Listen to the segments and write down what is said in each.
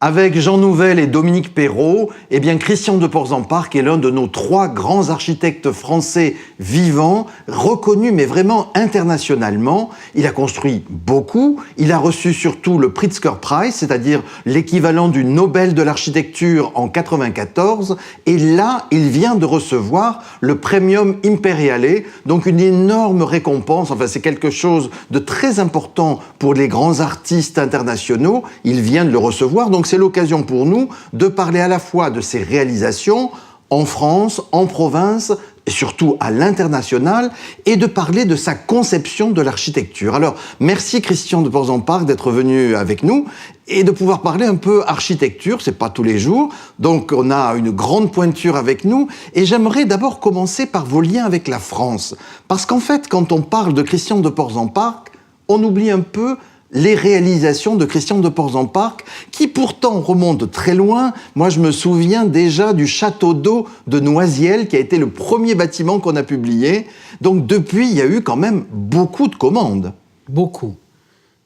Avec Jean Nouvel et Dominique Perrault, eh bien Christian de Portzamparc est l'un de nos 3 grands architectes français vivants, reconnus mais vraiment internationalement. Il a construit beaucoup, il a reçu surtout le Pritzker Prize, c'est-à-dire l'équivalent du Nobel de l'architecture en 1994, et là, il vient de recevoir le Premium Imperiale, donc une énorme récompense, enfin c'est quelque chose de très important pour les grands artistes internationaux, il vient de le recevoir, donc c'est l'occasion pour nous de parler à la fois de ses réalisations en France, en province, et surtout à l'international, et de parler de sa conception de l'architecture. Alors, merci Christian de Portzamparc d'être venu avec nous et de pouvoir parler un peu architecture, c'est pas tous les jours, donc on a une grande pointure avec nous, et j'aimerais d'abord commencer par vos liens avec la France. Parce qu'en fait, quand on parle de Christian de Portzamparc, on oublie un peu les réalisations de Christian de Portzamparc, qui pourtant remontent très loin. Moi, je me souviens déjà du château d'eau de Noisiel, qui a été le premier bâtiment qu'on a publié. Donc depuis, il y a eu quand même beaucoup de commandes. Beaucoup.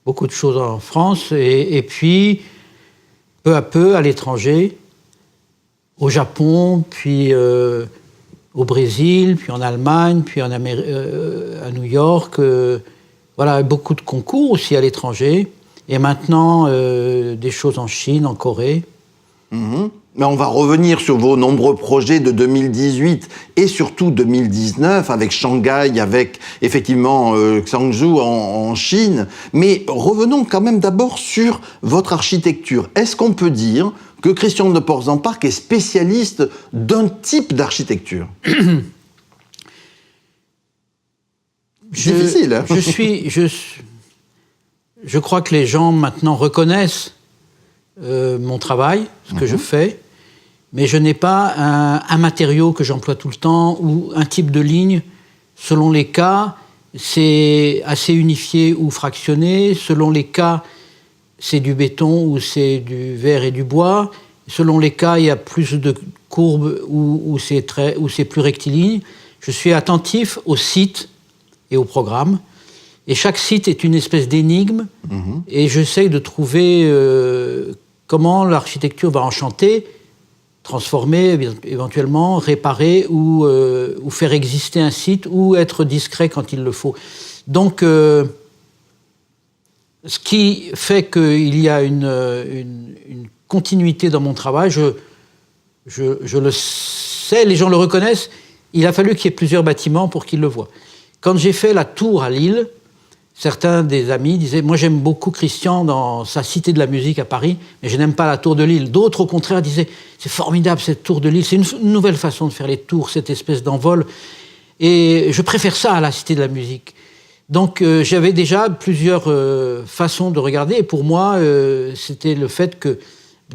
Beaucoup de choses en France, et puis, peu à peu, à l'étranger, au Japon, puis au Brésil, puis en Allemagne, puis à New York. Voilà, beaucoup de concours aussi à l'étranger. Et maintenant, des choses en Chine, en Corée. Mais on va revenir sur vos nombreux projets de 2018 et surtout 2019, avec Shanghai, avec effectivement Guangzhou en Chine. Mais revenons quand même d'abord sur votre architecture. Est-ce qu'on peut dire que Christian de Portzamparc est spécialiste d'un type d'architecture ? Difficile, hein ? Je crois que les gens maintenant reconnaissent mon travail, ce que je fais, mais je n'ai pas un matériau que j'emploie tout le temps ou un type de ligne. Selon les cas, c'est assez unifié ou fractionné. Selon les cas, c'est du béton ou c'est du verre et du bois. Selon les cas, il y a plus de courbes ou c'est plus rectiligne. Je suis attentif au site et au programme. Et chaque site est une espèce d'énigme. Et j'essaye de trouver comment l'architecture va enchanter, transformer, éventuellement, réparer ou faire exister un site ou être discret quand il le faut. Donc, ce qui fait qu'il y a une continuité dans mon travail, je le sais, les gens le reconnaissent. Il a fallu qu'il y ait plusieurs bâtiments pour qu'ils le voient. Quand j'ai fait la tour à Lille, certains des amis disaient « Moi, j'aime beaucoup Christian dans sa Cité de la musique à Paris, mais je n'aime pas la tour de Lille. » D'autres, au contraire, disaient « C'est formidable, cette tour de Lille. C'est une nouvelle façon de faire les tours, cette espèce d'envol. Et je préfère ça à la Cité de la musique. » Donc, j'avais déjà plusieurs façons de regarder. Et pour moi, c'était le fait que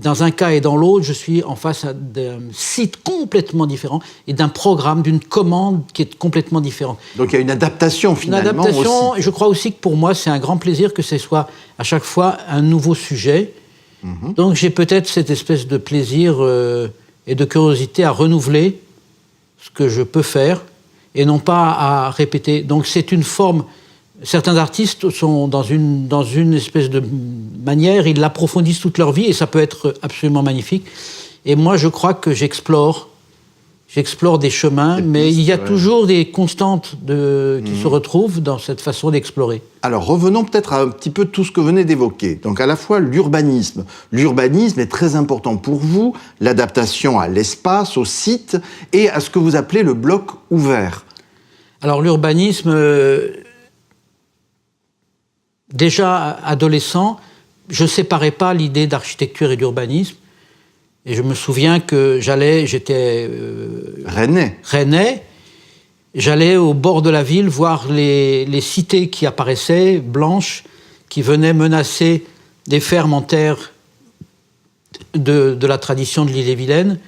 dans un cas et dans l'autre, je suis en face d'un site complètement différent et d'un programme, d'une commande qui est complètement différente. Donc il y a une adaptation finalement. Une adaptation, aussi. Et je crois aussi que pour moi, c'est un grand plaisir que ce soit à chaque fois un nouveau sujet. Donc j'ai peut-être cette espèce de plaisir et de curiosité à renouveler ce que je peux faire et non pas à répéter. Donc c'est une forme... Certains artistes sont dans une espèce de manière, ils l'approfondissent toute leur vie et ça peut être absolument magnifique. Et moi, je crois que j'explore des chemins, mais il y a toujours des constantes qui se retrouvent dans cette façon d'explorer. Alors revenons peut-être à un petit peu tout ce que vous venez d'évoquer. Donc à la fois l'urbanisme. L'urbanisme est très important pour vous, l'adaptation à l'espace, au site et à ce que vous appelez le bloc ouvert. Alors l'urbanisme... Déjà adolescent, je ne séparais pas l'idée d'architecture et d'urbanisme. Et je me souviens que j'étais Rennais. J'allais au bord de la ville voir les cités qui apparaissaient, blanches, qui venaient menacer les fermes en terre de la tradition de l'Ille-et-Vilaine.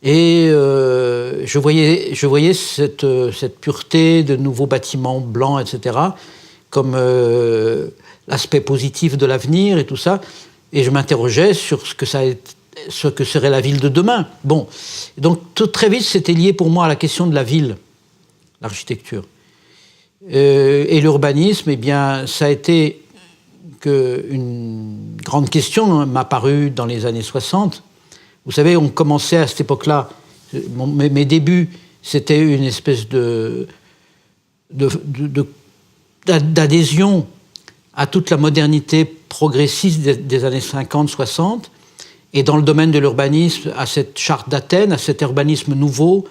Et je voyais cette pureté de nouveaux bâtiments blancs, etc., comme l'aspect positif de l'avenir et tout ça. Et je m'interrogeais sur ce que serait la ville de demain. Bon, donc très vite, c'était lié pour moi à la question de la ville, l'architecture. Et l'urbanisme, eh bien, ça a été qu'une grande question m'a paru dans les années 60. Vous savez, on commençait à cette époque-là, mes débuts, c'était une espèce d'adhésion à toute la modernité progressiste des années 50-60, et dans le domaine de l'urbanisme, à cette charte d'Athènes, à cet urbanisme nouveau,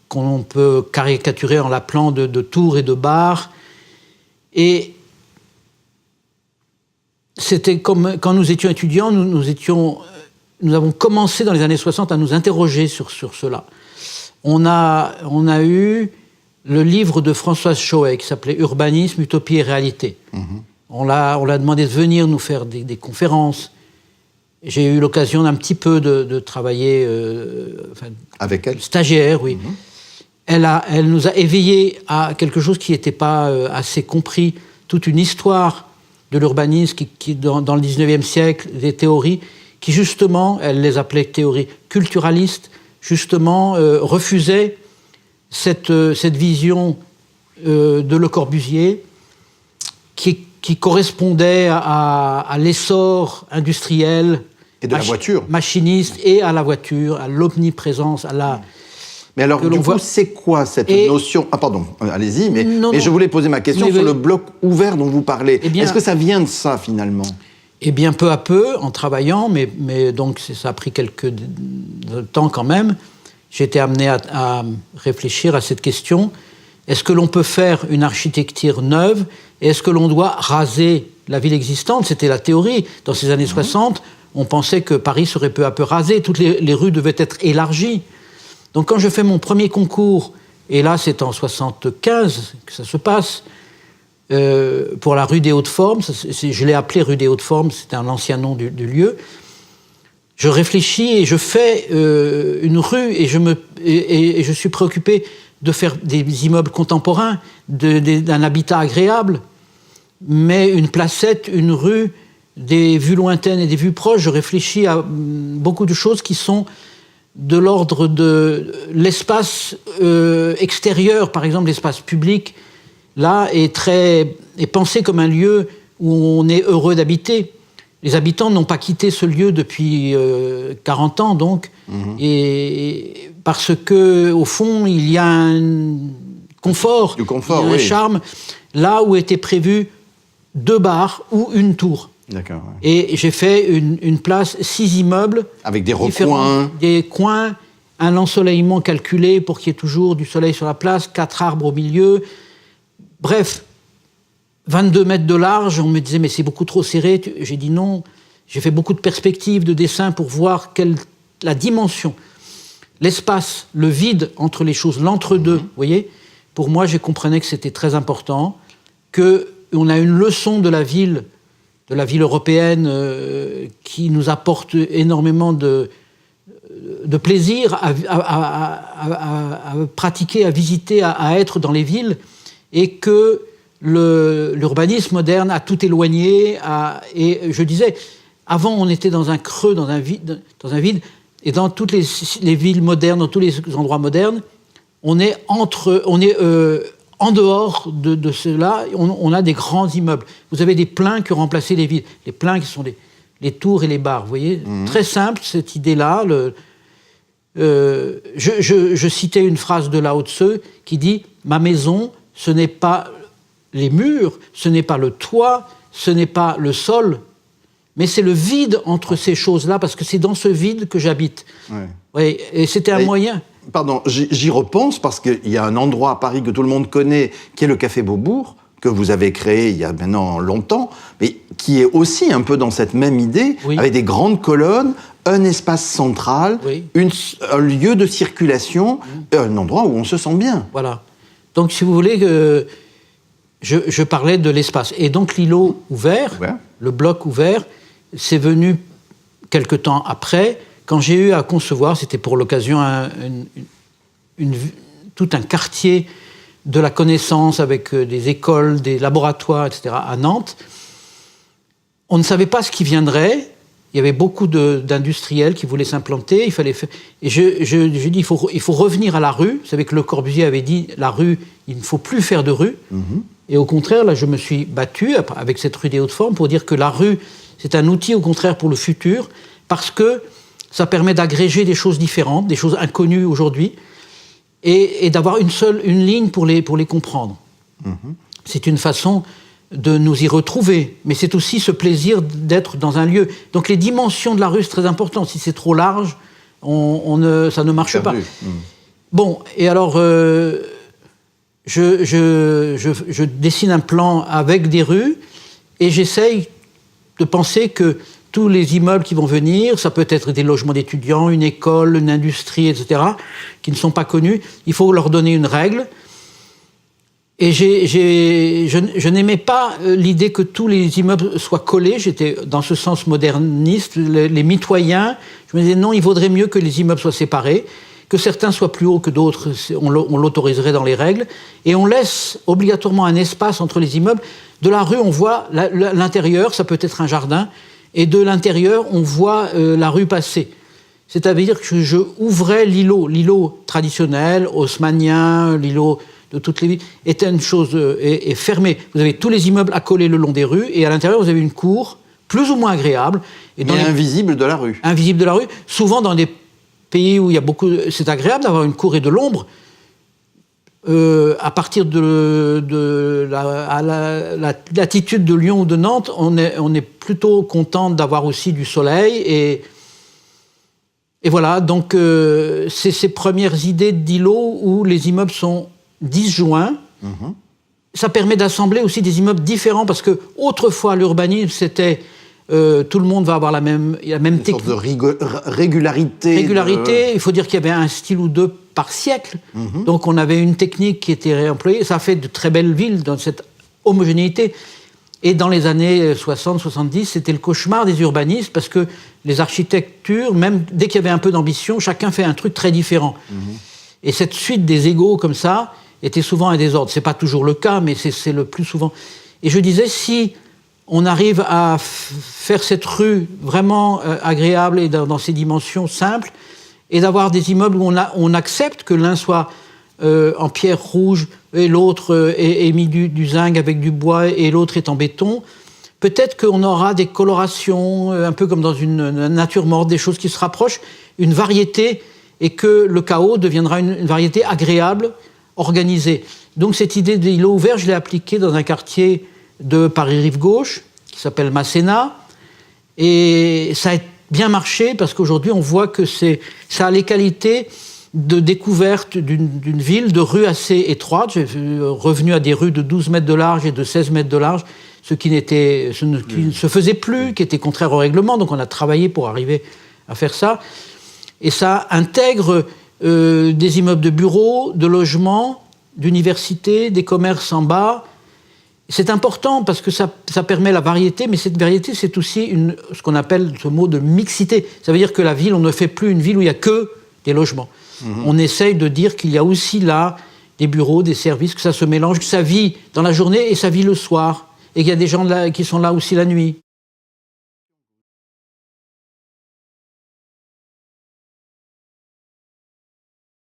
qu'on peut caricaturer en l'appelant de tours et de bars. Et c'était comme quand nous étions étudiants, nous avons commencé dans les années 60 à nous interroger sur cela. On a eu le livre de Françoise Choët qui s'appelait « Urbanisme, utopie et réalité ». On l'a demandé de venir nous faire des conférences. J'ai eu l'occasion d'un petit peu de travailler... avec elle, stagiaire, oui. Elle nous a éveillés à quelque chose qui n'était pas assez compris, toute une histoire de l'urbanisme qui dans le 19e siècle, des théories qui, justement, elle les appelait théories culturalistes, justement, refusaient cette vision de Le Corbusier qui correspondait à l'essor industriel et de la voiture, machiniste, et à la voiture, à l'omniprésence, à la... Mais alors, du coup, c'est quoi cette notion... Ah, pardon, allez-y, mais je voulais poser ma question sur le bloc ouvert dont vous parlez. Est-ce que ça vient de ça, finalement? Eh bien, peu à peu, en travaillant, mais donc ça a pris quelques temps quand même, j'ai été amené à réfléchir à cette question. Est-ce que l'on peut faire une architecture neuve? Et est-ce que l'on doit raser la ville existante? C'était la théorie. Dans ces années 60, on pensait que Paris serait peu à peu rasé. Toutes les rues devaient être élargies. Donc quand je fais mon premier concours, et là c'est en 75 que ça se passe, pour la rue des Hauts-de-Formes, je l'ai appelée rue des Hauts-de-Formes, c'était un ancien nom du lieu, je réfléchis et je fais une rue et je suis préoccupé de faire des immeubles contemporains, d'un habitat agréable, mais une placette, une rue, des vues lointaines et des vues proches. Je réfléchis à beaucoup de choses qui sont de l'ordre de l'espace extérieur, par exemple l'espace public, là, est pensé comme un lieu où on est heureux d'habiter. Les habitants n'ont pas quitté ce lieu depuis 40 ans, donc, et parce que au fond, il y a un confort, un charme, là où étaient prévus 2 bars ou une tour. D'accord. Ouais. Et j'ai fait une place, 6 immeubles. Avec des recoins. Des coins, un ensoleillement calculé pour qu'il y ait toujours du soleil sur la place, 4 arbres au milieu. Bref, 22 mètres de large. On me disait, mais c'est beaucoup trop serré. J'ai dit non. J'ai fait beaucoup de perspectives, de dessins pour voir la dimension, l'espace, le vide entre les choses, l'entre-deux. Vous voyez, pour moi, je comprenais que c'était très important, qu'on a une leçon de la ville européenne qui nous apporte énormément de plaisir à pratiquer, à visiter, à être dans les villes, et que l'urbanisme moderne a tout éloigné. Et je disais, avant on était dans un creux, dans un vide, et dans toutes les villes modernes, dans tous les endroits modernes, on est en dehors de cela, on a des grands immeubles. Vous avez des pleins qui ont remplacé les villes. Les pleins qui sont les tours et les bars, vous voyez. Très simple, cette idée-là. Je citais une phrase de Lao Tse qui dit « Ma maison, ce n'est pas les murs, ce n'est pas le toit, ce n'est pas le sol, mais c'est le vide entre ces choses-là, parce que c'est dans ce vide que j'habite. » Ouais, et c'était un moyen... Pardon, j'y repense parce qu'il y a un endroit à Paris que tout le monde connaît, qui est le Café Beaubourg, que vous avez créé il y a maintenant longtemps, mais qui est aussi un peu dans cette même idée, avec des grandes colonnes, un espace central, un lieu de circulation, un endroit où on se sent bien. Voilà. Donc, si vous voulez, je parlais de l'espace. Et donc, l'îlot ouvert, le bloc ouvert, c'est venu quelque temps après. Quand j'ai eu à concevoir, c'était pour l'occasion tout un quartier de la connaissance avec des écoles, des laboratoires, etc. à Nantes. On ne savait pas ce qui viendrait. Il y avait beaucoup d'industriels qui voulaient s'implanter. Il fallait faire... Et j'ai dit, il faut revenir à la rue. Vous savez que Le Corbusier avait dit, la rue, il ne faut plus faire de rue. Et au contraire, là, je me suis battu avec cette rue des Hauts-de-Forme pour dire que la rue, c'est un outil, au contraire, pour le futur, parce que ça permet d'agréger des choses différentes, des choses inconnues aujourd'hui, et d'avoir une ligne pour les comprendre. C'est une façon de nous y retrouver, mais c'est aussi ce plaisir d'être dans un lieu. Donc les dimensions de la rue, c'est très important. Si c'est trop large, ça ne marche pas. Bon, et alors, je dessine un plan avec des rues, et j'essaye de penser que tous les immeubles qui vont venir, ça peut être des logements d'étudiants, une école, une industrie, etc., qui ne sont pas connus, il faut leur donner une règle. Et je n'aimais pas l'idée que tous les immeubles soient collés. J'étais dans ce sens moderniste, les mitoyens. Je me disais non, il vaudrait mieux que les immeubles soient séparés, que certains soient plus hauts que d'autres, on l'autoriserait dans les règles. Et on laisse obligatoirement un espace entre les immeubles. De la rue, on voit l'intérieur, ça peut être un jardin, et de l'intérieur, on voit la rue passer. C'est-à-dire que je ouvrais l'îlot traditionnel, haussmannien, l'îlot de toutes les villes, était une chose est fermée. Vous avez tous les immeubles accolés le long des rues, et à l'intérieur, vous avez une cour, plus ou moins agréable. Et invisible de la rue. Invisible de la rue. Souvent, dans des pays où il y a beaucoup... C'est agréable d'avoir une cour et de l'ombre. À partir de la latitude de Lyon ou de Nantes, on est plutôt content d'avoir aussi du soleil. Et voilà, donc c'est ces premières idées d'îlots où les immeubles sont disjoints. Ça permet d'assembler aussi des immeubles différents, parce que autrefois l'urbanisme c'était tout le monde va avoir la même technique. Une sorte de régularité. Il faut dire qu'il y avait un style ou deux par siècle. Donc on avait une technique qui était réemployée. Ça a fait de très belles villes dans cette homogénéité. Et dans les années 60-70, c'était le cauchemar des urbanistes, parce que les architectures, même dès qu'il y avait un peu d'ambition, chacun fait un truc très différent. Et cette suite des égaux comme ça était souvent un désordre. C'est pas toujours le cas, mais c'est le plus souvent. Et je disais, si on arrive à faire cette rue vraiment agréable et dans ses dimensions simples, et d'avoir des immeubles où on accepte que l'un soit en pierre rouge et l'autre est mis du zinc avec du bois et l'autre est en béton, peut-être qu'on aura des colorations, un peu comme dans une nature morte, des choses qui se rapprochent, une variété, et que le chaos deviendra une variété agréable, organisée. Donc cette idée d'îlot ouvert, je l'ai appliquée dans un quartier de Paris-Rive-Gauche, qui s'appelle Masséna, et ça a bien marché, parce qu'aujourd'hui on voit que ça a les qualités de découverte d'une ville, de rues assez étroites. J'ai revenu à des rues de 12 mètres de large et de 16 mètres de large, ce qui ne se faisait plus, qui était contraire au règlement, donc on a travaillé pour arriver à faire ça. Et ça intègre des immeubles de bureaux, de logements, d'universités, des commerces en bas. C'est important parce que ça permet la variété, mais cette variété, c'est aussi ce qu'on appelle ce mot de mixité. Ça veut dire que la ville, on ne fait plus une ville où il n'y a que des logements. On essaye de dire qu'il y a aussi là des bureaux, des services, que ça se mélange, que ça vit dans la journée et ça vit le soir, et qu'il y a des gens là qui sont là aussi la nuit.